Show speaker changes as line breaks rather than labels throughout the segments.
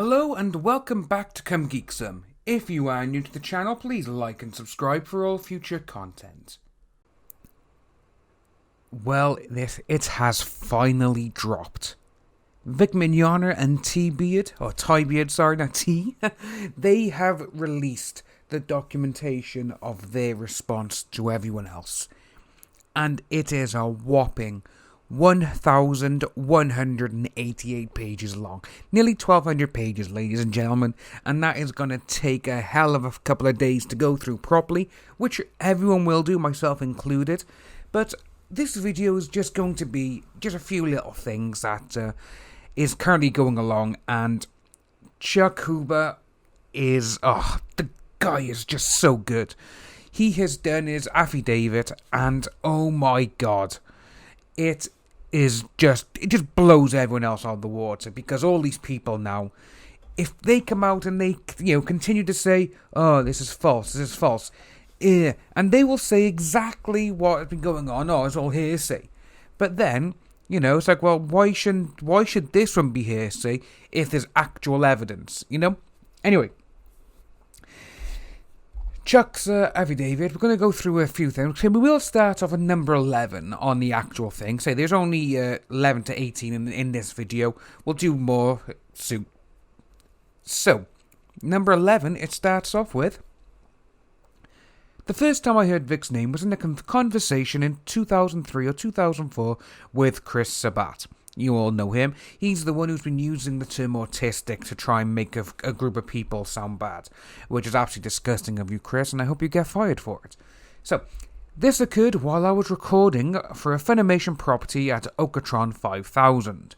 Hello and welcome back to Come Geek Some. If you are new to the channel, please like and subscribe for all future content. Well, it has finally dropped. Vic Mignogna and T-Beard, or Ty-Beard, sorry, not T, they have released the documentation of their response to everyone else. And it is a whopping 1,188 pages long. Nearly 1,200 pages, ladies and gentlemen. And that is going to take a hell of a couple of days to go through properly, which everyone will do, myself included. But this video is just going to be just a few little things that is currently going along. And Chuck Huber is, the guy is just so good. He has done his affidavit and oh my god. It just blows everyone else out of the water, because all these people now, if they come out and they continue to say, oh, this is false, and they will say exactly what has been going on, it's all hearsay. But then, it's like, well, why should this one be hearsay if there's actual evidence, Anyway, Chuck's affidavit, we're going to go through a few things. We will start off at number 11 on the actual thing. Say there's only 11 to 18 in this video. We'll do more soon. So, number 11, it starts off with: the first time I heard Vic's name was in a conversation in 2003 or 2004 with Chris Sabat. You all know him. He's the one who's been using the term autistic to try and make a group of people sound bad, which is absolutely disgusting of you, Chris, and I hope you get fired for it. So, this occurred while I was recording for a FUNimation property at Okatron 5000.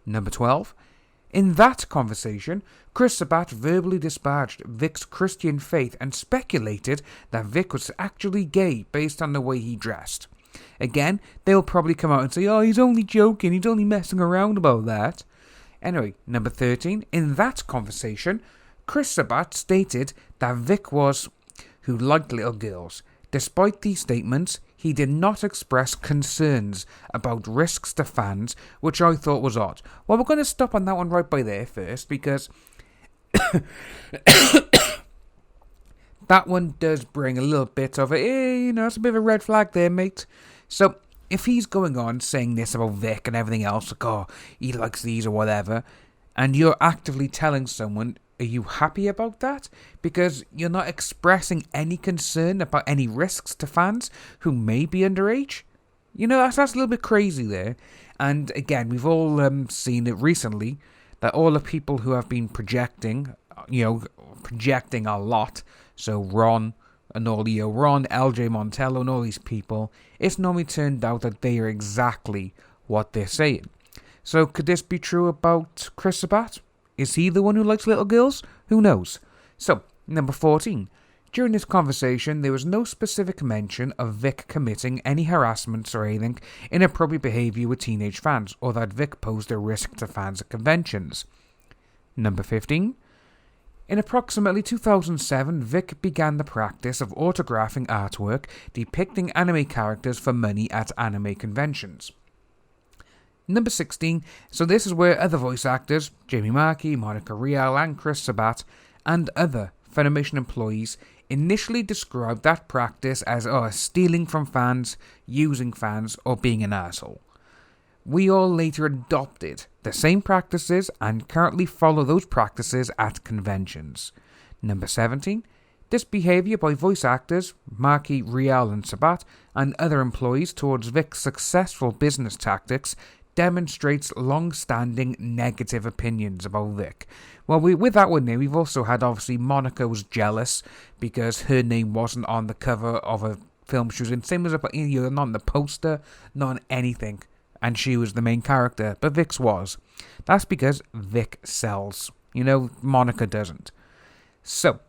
Number 12. In that conversation, Chris Sabat verbally disparaged Vic's Christian faith and speculated that Vic was actually gay based on the way he dressed. Again, they'll probably come out and say, he's only joking, he's only messing around about that. Anyway, number 13, in that conversation, Chris Sabat stated that Vic was who liked little girls. Despite these statements, he did not express concerns about risks to fans, which I thought was odd. Well, we're going to stop on that one right by there first, because that one does bring a little bit of it's a bit of a red flag there, mate. So, if he's going on saying this about Vic and everything else, like, he likes these or whatever, and you're actively telling someone, are you happy about that? Because you're not expressing any concern about any risks to fans who may be underage? That's a little bit crazy there. And again, we've all seen it recently, that all the people who have been projecting a lot, so Ron, and all Ron, LJ Montello, and all these people, it's normally turned out that they are exactly what they're saying. So could this be true about Chris Sabat? Is he the one who likes little girls? Who knows? So, number 14. During this conversation, there was no specific mention of Vic committing any harassments or anything inappropriate behaviour with teenage fans, or that Vic posed a risk to fans at conventions. Number 15. In approximately 2007, Vic began the practice of autographing artwork depicting anime characters for money at anime conventions. Number 16, so this is where other voice actors, Jamie Marchi, Monica Rial and Chris Sabat, and other FUNimation employees initially described that practice as stealing from fans, using fans, or being an arsehole. We all later adopted the same practices and currently follow those practices at conventions. Number 17. This behaviour by voice actors, Marchi, Rial and Sabat, and other employees towards Vic's successful business tactics demonstrates long-standing negative opinions about Vic. Well, with that one there, we've also had, obviously, Monica was jealous because her name wasn't on the cover of a film she was in. Same as not on the poster, not on anything. And she was the main character, but Vic's was. That's because Vic sells. Monica doesn't. So,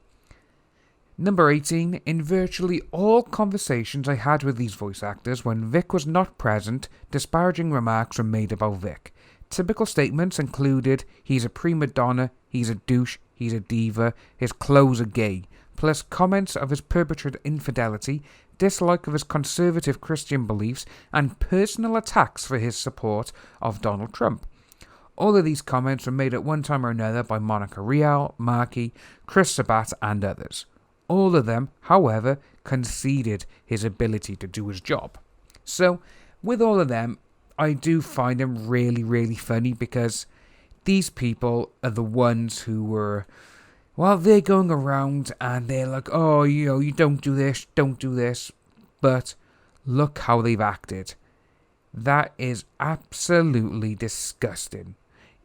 number 18. In virtually all conversations I had with these voice actors when Vic was not present, disparaging remarks were made about Vic. Typical statements included, he's a prima donna, he's a douche, he's a diva, his clothes are gay, plus comments of his perpetrated infidelity, dislike of his conservative Christian beliefs, and personal attacks for his support of Donald Trump. All of these comments were made at one time or another by Monica Rial, Markey, Chris Sabat and others. All of them, however, conceded his ability to do his job. So, with all of them, I do find them really, really funny because these people are the ones who were, well, they're going around and they're like, oh, you don't do this, but look how they've acted. That is absolutely disgusting.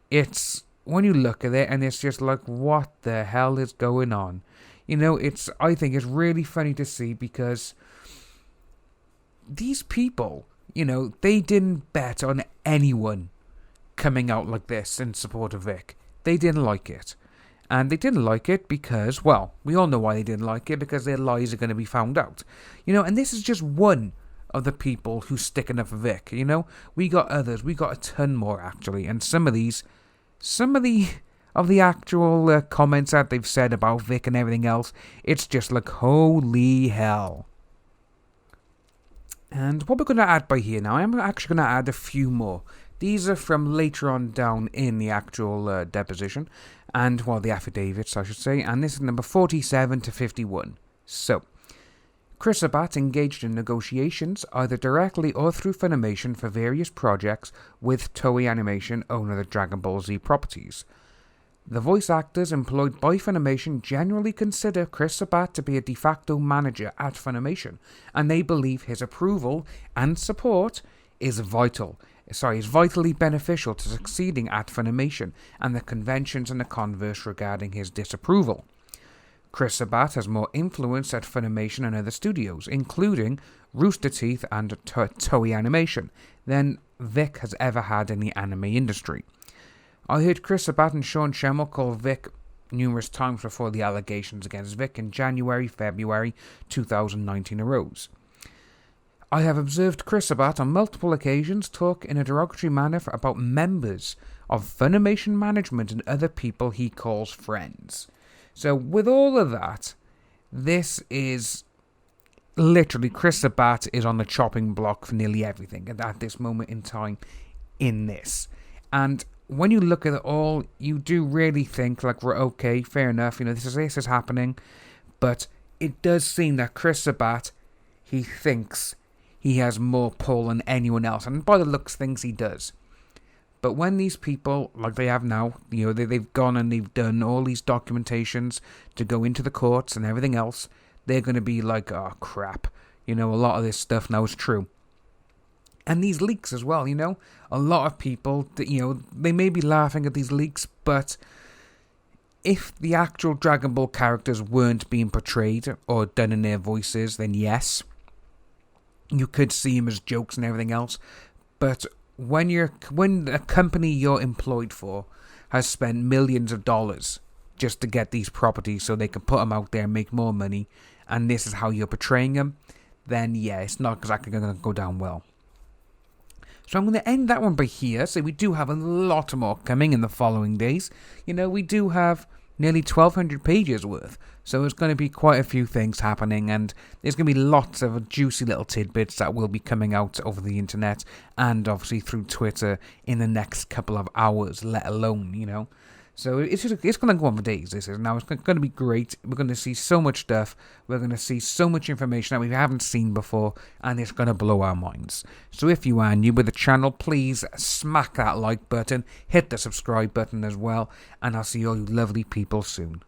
It's, when you look at it and it's just like, what the hell is going on? I think it's really funny to see because these people, they didn't bet on anyone coming out like this in support of Vic. They didn't like it. And they didn't like it because, well, we all know why they didn't like it, because their lies are going to be found out. And this is just one of the people who's sticking up for Vic, We got others, we got a ton more actually, and some of the actual comments that they've said about Vic and everything else, it's just like, holy hell. And what we're going to add by here now, I'm actually going to add a few more. These are from later on down in the actual deposition, and, well, the affidavits, I should say, and this is number 47 to 51. So, Chris Sabat engaged in negotiations, either directly or through FUNimation, for various projects with Toei Animation, owner of the Dragon Ball Z properties. The voice actors employed by FUNimation generally consider Chris Sabat to be a de facto manager at FUNimation, and they believe his approval and support is vitally beneficial to succeeding at FUNimation and the conventions and the converse regarding his disapproval. Chris Sabat has more influence at FUNimation and other studios, including Rooster Teeth and Toei Animation, than Vic has ever had in the anime industry. I heard Chris Sabat and Sean Schemmel call Vic numerous times before the allegations against Vic in January, February 2019 arose. I have observed Chris Sabat on multiple occasions talk in a derogatory manner about members of FUNimation management and other people he calls friends. So with all of that, this is literally, Chris Sabat is on the chopping block for nearly everything at this moment in time in this. And when you look at it all, you do really think like, we're okay, fair enough, this is happening. But it does seem that Chris Sabat, he thinks he has more pull than anyone else, and by the looks things he does. But when these people, like they have now, they've gone and they've done all these documentations to go into the courts and everything else, they're going to be like, oh crap, a lot of this stuff now is true. And these leaks as well, a lot of people, they may be laughing at these leaks, but if the actual Dragon Ball characters weren't being portrayed or done in their voices, then yes, you could see them as jokes and everything else. But when a company you're employed for has spent millions of dollars just to get these properties so they can put them out there and make more money, and this is how you're portraying them, then yeah, it's not exactly going to go down well. So I'm going to end that one by here. So we do have a lot more coming in the following days. We do have nearly 1,200 pages worth. So there's going to be quite a few things happening, and there's going to be lots of juicy little tidbits that will be coming out over the internet and obviously through Twitter in the next couple of hours, let alone, So it's going to go on for days, this is. Now, it's going to be great. We're going to see so much stuff. We're going to see so much information that we haven't seen before, and it's going to blow our minds. So if you are new with the channel, please smack that like button, hit the subscribe button as well, and I'll see all you lovely people soon.